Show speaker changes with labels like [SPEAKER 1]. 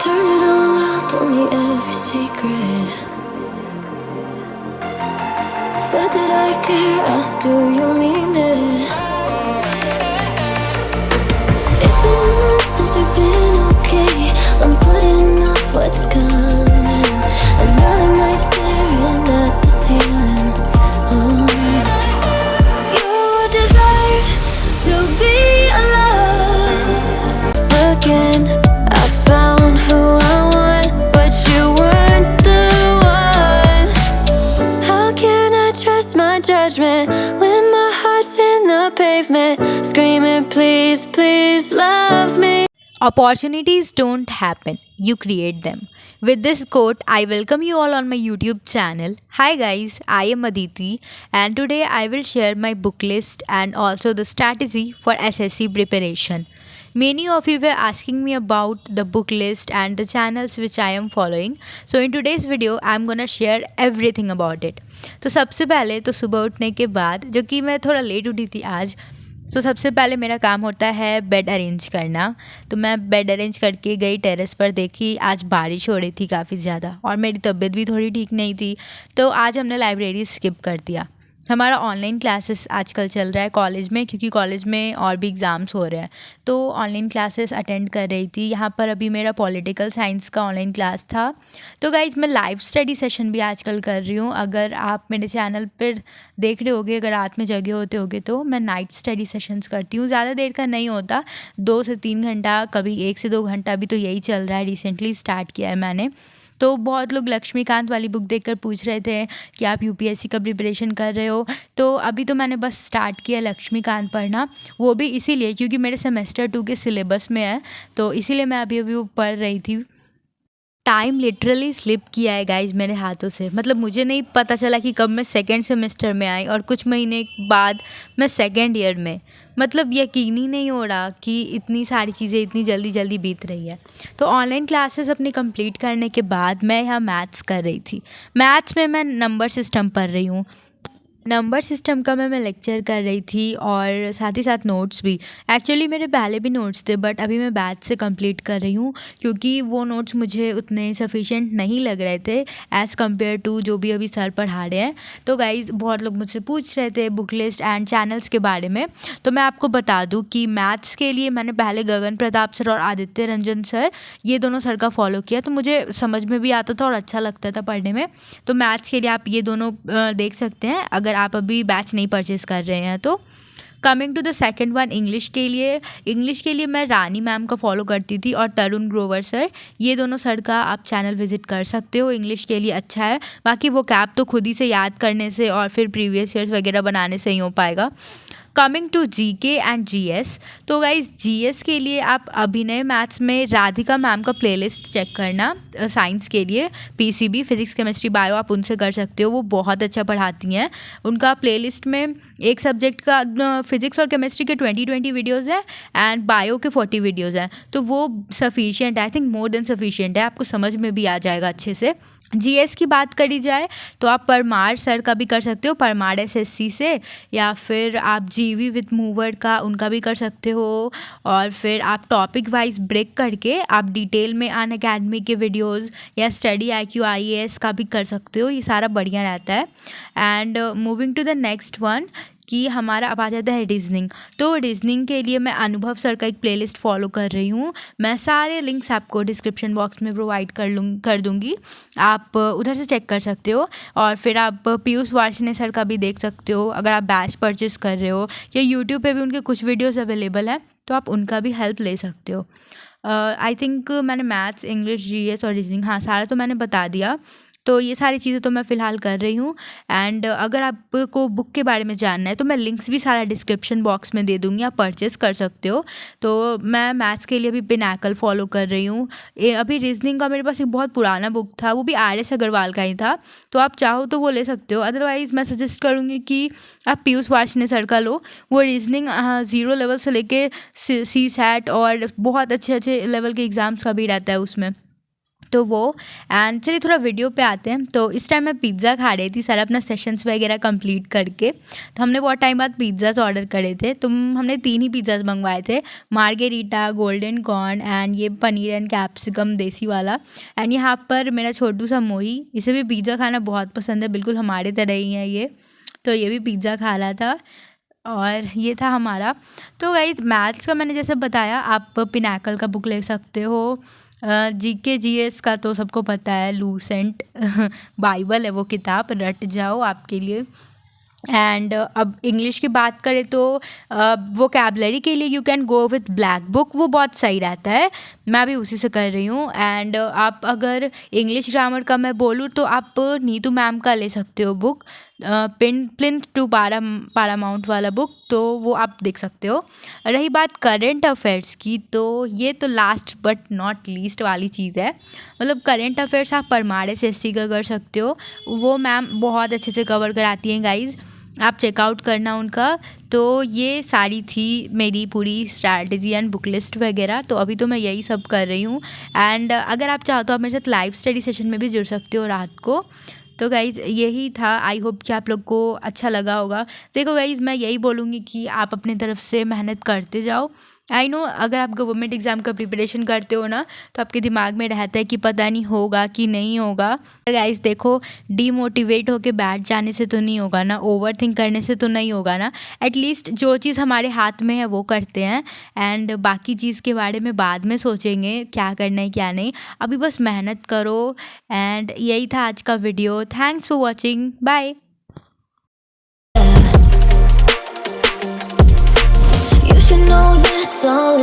[SPEAKER 1] Turn it all out, told me every secret. Said that I care, asked do you mean it? It's been a month since we've been okay. I'm putting off what's coming. Another night staring at the ceiling. Oh, you deserve to be alone. Again, I found who I want, but you weren't the one. How can I trust my judgment when my heart's in the pavement, screaming, please, please love me?
[SPEAKER 2] Opportunities don't happen, you create them. With this quote, I welcome you all on my YouTube channel. Hi guys, I am Aditi, and today I will share my book list and also the strategy for SSC preparation. Many of you were asking me about the book list and the channels which I am following. So in today's video, I'm gonna share everything about it. तो सबसे पहले तो सुबह उठने के बाद, जो कि मैं थोड़ा लेट उठी थी आज, तो सबसे पहले मेरा काम होता है बेड अरेंज करना। तो मैं बेड अरेंज करके गई टेरेस पर, देखी आज बारिश हो रही थी काफ़ी ज़्यादा और मेरी तबीयत भी थोड़ी ठीक नहीं थी, तो आज हमने लाइब्रेरी स्किप कर दिया। हमारा ऑनलाइन क्लासेस आजकल चल रहा है कॉलेज में, क्योंकि कॉलेज में और भी एग्ज़ाम्स हो रहे हैं, तो ऑनलाइन क्लासेस अटेंड कर रही थी। यहाँ पर अभी मेरा पॉलिटिकल साइंस का ऑनलाइन क्लास था। तो गाइज मैं लाइव स्टडी सेशन भी आजकल कर रही हूँ। अगर आप मेरे चैनल पर देख रहे होगे, अगर रात में जगे होते होगे, तो मैं नाइट स्टडी सेशंस करती हूँ। ज़्यादा देर का नहीं होता, 2 से 3 घंटा, कभी 1 से 2 घंटा, अभी तो यही चल रहा है, रिसेंटली स्टार्ट किया है मैंने। तो बहुत लोग लक्ष्मीकांत वाली बुक देखकर पूछ रहे थे कि आप यूपीएससी का प्रिपरेशन कर रहे हो, तो अभी तो मैंने बस स्टार्ट किया लक्ष्मीकांत पढ़ना, वो भी इसीलिए क्योंकि मेरे सेमेस्टर 2 के सिलेबस में है, तो इसीलिए मैं अभी वो पढ़ रही थी। टाइम लिटरली स्लिप किया है गाइज मेरे हाथों से, मतलब मुझे नहीं पता चला कि कब मैं सेकेंड सेमेस्टर में आई और कुछ महीने बाद मैं सेकेंड ईयर में। मतलब यकीन ही नहीं हो रहा कि इतनी सारी चीज़ें इतनी जल्दी जल्दी बीत रही है। तो ऑनलाइन क्लासेस अपनी कंप्लीट करने के बाद मैं यहाँ मैथ्स कर रही थी। मैथ्स में मैं नंबर सिस्टम पढ़ रही हूँ। नंबर सिस्टम का मैं लेक्चर कर रही थी और साथ ही साथ नोट्स भी। एक्चुअली मेरे पहले भी नोट्स थे, बट अभी मैं बैच से कंप्लीट कर रही हूँ, क्योंकि वो नोट्स मुझे उतने सफिशिएंट नहीं लग रहे थे एज़ कम्पेयर टू जो भी अभी सर पढ़ा रहे हैं। तो गाइज़ बहुत लोग मुझसे पूछ रहे थे बुक लिस्ट एंड चैनल्स के बारे में, तो मैं आपको बता दूँ कि मैथ्स के लिए मैंने पहले गगन प्रताप सर और आदित्य रंजन सर, ये दोनों सर का फॉलो किया, तो मुझे समझ में भी आता था और अच्छा लगता था पढ़ने में। तो मैथ्स के लिए आप ये दोनों देख सकते हैं अगर आप अभी बैच नहीं परचेज़ कर रहे हैं तो। Coming to the second one, English के लिए मैं रानी मैम का फॉलो करती थी और तरुण ग्रोवर सर, ये दोनों सर का आप चैनल विजिट कर सकते हो। इंग्लिश के लिए अच्छा है, बाकी वो कैप तो खुद ही से याद करने से और फिर प्रीवियस ईयर्स वगैरह बनाने से ही हो पाएगा। Coming to GK and GS, तो गाइज जीएस के लिए आप अभिनय मैथ्स में राधिका मैम का प्लेलिस्ट चेक करना। साइंस के लिए पीसीबी, फिजिक्स, केमिस्ट्री, बायो, आप उनसे कर सकते हो, वो बहुत अच्छा पढ़ाती हैं। उनका प्लेलिस्ट में एक सब्जेक्ट का फिजिक्स और केमिस्ट्री के 20 वीडियोज़ हैं एंड बायो के 40 वीडियोज़ हैं, तो वो सफिशिएंट है, I think more than sufficient है, आपको समझ में भी आ जाएगा अच्छे से। जीएस की बात करी जाए तो आप परमार सर का भी कर सकते हो, परमार एसएससी से, या फिर आप जीवी विद मूवर का उनका भी कर सकते हो, और फिर आप टॉपिक वाइज ब्रेक करके आप डिटेल में अन अकेडमी के वीडियोस या स्टडी आईक्यू आईएएस का भी कर सकते हो, ये सारा बढ़िया रहता है। And moving to the next one कि हमारा अब आ जाता है रीजनिंग। तो रीजनिंग के लिए मैं अनुभव सर का एक प्लेलिस्ट फॉलो कर रही हूँ। मैं सारे लिंक्स आपको डिस्क्रिप्शन बॉक्स में प्रोवाइड कर दूँगी, आप उधर से चेक कर सकते हो। और फिर आप पीयूष वार्ष्णेय सर का भी देख सकते हो अगर आप बैच परचेस कर रहे हो, या यूट्यूब पे भी उनके कुछ वीडियोस अवेलेबल हैं, तो आप उनका भी हेल्प ले सकते हो। आई थिंक मैंने मैथ्स, इंग्लिश, जीएस और रीजनिंग, हाँ सारा तो मैंने बता दिया। तो ये सारी चीज़ें तो मैं फ़िलहाल कर रही हूँ। एंड अगर आपको बुक के बारे में जानना है तो मैं लिंक्स भी सारा डिस्क्रिप्शन बॉक्स में दे दूँगी, आप परचेज़ कर सकते हो। तो मैं मैथ्स के लिए भी पिनाकल फॉलो कर रही हूँ। अभी रीजनिंग का मेरे पास एक बहुत पुराना बुक था, वो भी RS अग्रवाल का ही था, तो आप चाहो तो वो ले सकते हो। अदरवाइज़ मैं सजेस्ट करूँगी कि आप पीयूष वार्ष्णेय सर का लो, वो रीजनिंग 0 लेवल से लेके CSAT और बहुत अच्छे अच्छे लेवल के एग्ज़ाम्स का भी रहता है उसमें। तो वो एंड चलिए थोड़ा वीडियो पे आते हैं। तो इस टाइम मैं पिज़्ज़ा खा रही थी सारा अपना सेशंस वगैरह कंप्लीट करके। तो हमने बहुत टाइम बाद पिज़्ज़ाज ऑर्डर करे थे। तो हमने 3 ही पिज़्ज़ाज मंगवाए थे, मार्गेरीटा, गोल्डन कॉर्न एंड ये पनीर एंड कैप्सिकम देसी वाला। एंड यहाँ पर मेरा छोटू सा मोही, इसे भी पिज़्ज़ा खाना बहुत पसंद है, बिल्कुल हमारे तरह ही है ये। तो ये भी पिज़्ज़ा खा रहा था और ये था हमारा। तो गाइस मैथ्स का मैंने जैसे बताया, आप पिनाकल का बुक ले सकते हो। जीके जीएस का तो सबको पता है, लूसेंट बाइबल है वो किताब, रट जाओ आपके लिए। एंड अब इंग्लिश की बात करें तो वोकैबलरी के लिए you can go with black book, वो बहुत सही रहता है, मैं भी उसी से कर रही हूँ। एंड आप अगर इंग्लिश ग्रामर का मैं बोलूँ तो आप नीतू मैम का ले सकते हो बुक, प्लिंथ टू पारामाउंट वाला बुक, तो वो आप देख सकते हो। रही बात करेंट अफेयर्स की, तो ये तो लास्ट बट नॉट लीस्ट वाली चीज़ है। मतलब करेंट अफेयर्स आप परमार SSC का कर सकते हो, वो मैम बहुत अच्छे से कवर कराती हैं गाइज़, आप चेकआउट करना उनका। तो ये सारी थी मेरी पूरी स्ट्रैटेजी एंड बुक लिस्ट वगैरह। तो अभी तो मैं यही सब कर रही हूँ। एंड अगर आप चाहो तो आप मेरे साथ लाइव स्टडी सेशन में भी जुड़ सकते हो रात को। तो गाइज़ यही था, आई होप कि आप लोग को अच्छा लगा होगा। देखो गाइज़ मैं यही बोलूँगी कि आप अपनी तरफ से मेहनत करते जाओ। आई नो अगर आप गवर्नमेंट एग्ज़ाम का प्रिपरेशन करते हो ना, तो आपके दिमाग में रहता है कि पता नहीं होगा कि नहीं होगा। गाइज़ देखो, डीमोटिवेट होके बैठ जाने से तो नहीं होगा ना, ओवर थिंक करने से तो नहीं होगा ना। एटलीस्ट जो चीज़ हमारे हाथ में है वो करते हैं, एंड बाकी चीज़ के बारे में बाद में सोचेंगे क्या करना है क्या नहीं। अभी बस मेहनत करो। एंड यही था आज का video. Thanks for watching, bye.
[SPEAKER 1] You should know that's all